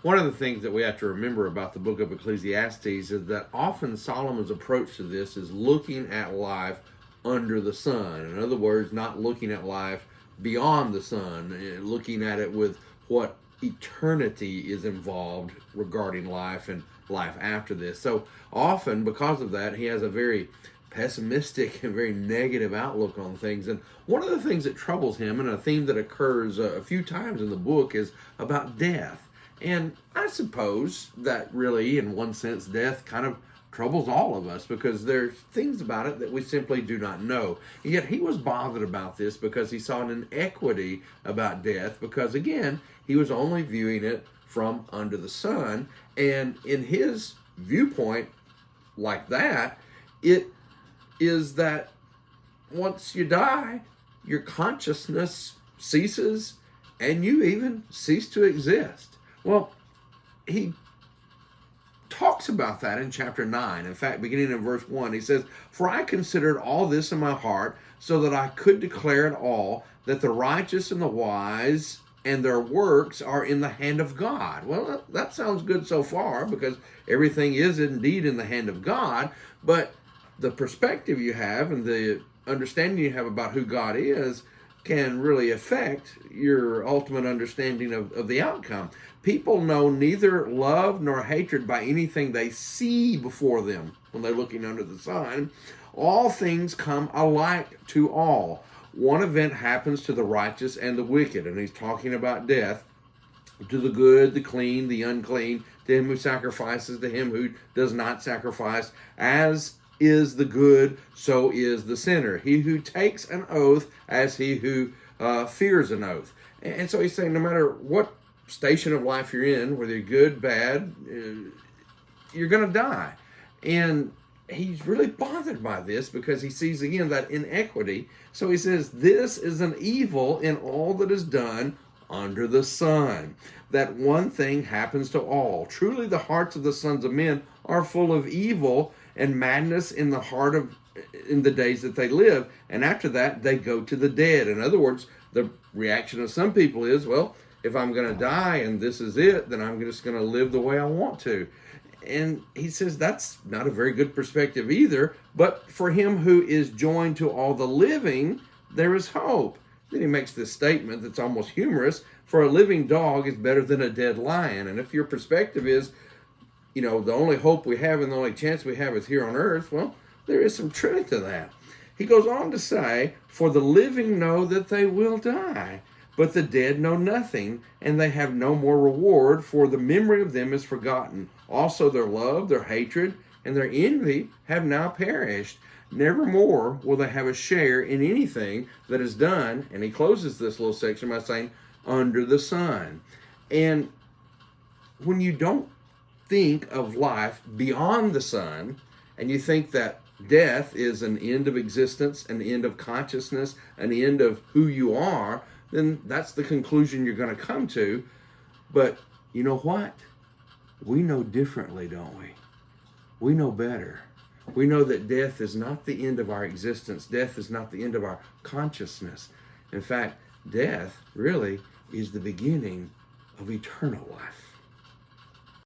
one of the things that we have to remember about the book of Ecclesiastes is that often Solomon's approach to this is looking at life under the sun. In other words, not looking at life beyond the sun, looking at it with what eternity is involved regarding life and life after this. So often, because of that, he has a very pessimistic and very negative outlook on things. And one of the things that troubles him, and a theme that occurs a few times in the book, is about death. And I suppose that really, in one sense, death kind of troubles all of us, because there's things about it that we simply do not know. And yet he was bothered about this because he saw an inequity about death, because again, he was only viewing it from under the sun. And in his viewpoint like that, it is that once you die, your consciousness ceases and you even cease to exist. Well, he talks about that in chapter 9. In fact, beginning in verse 1, he says, "For I considered all this in my heart, so that I could declare it all, that the righteous and the wise and their works are in the hand of God." Well, that sounds good so far, because everything is indeed in the hand of God, but the perspective you have and the understanding you have about who God is can really affect your ultimate understanding of the outcome. People know neither love nor hatred by anything they see before them when they're looking under the sun. All things come alike to all. One event happens to the righteous and the wicked, and he's talking about death, to the good, the clean, the unclean, to him who sacrifices, to him who does not sacrifice. As is the good, so is the sinner. He who takes an oath, as he who fears an oath. And so he's saying no matter what station of life you're in, whether you're good, bad, you're going to die. And he's really bothered by this because he sees again that inequity. So he says, this is an evil in all that is done under the sun, that one thing happens to all. Truly the hearts of the sons of men are full of evil and madness in the days that they live. And after that, they go to the dead. In other words, the reaction of some people is, well, if I'm going to die and this is it, then I'm just going to live the way I want to. And he says that's not a very good perspective either. But for him who is joined to all the living, there is hope. Then he makes this statement that's almost humorous. For a living dog is better than a dead lion. And if your perspective is, the only hope we have and the only chance we have is here on earth, well, there is some truth to that. He goes on to say, for the living know that they will die, but the dead know nothing, and they have no more reward, for the memory of them is forgotten. Also their love, their hatred, and their envy have now perished. Nevermore will they have a share in anything that is done. And he closes this little section by saying, under the sun. And when you don't think of life beyond the sun, and you think that death is an end of existence, an end of consciousness, an end of who you are, then that's the conclusion you're going to come to. But you know what? We know differently, don't we? We know better. We know that death is not the end of our existence. Death is not the end of our consciousness. In fact, death really is the beginning of eternal life.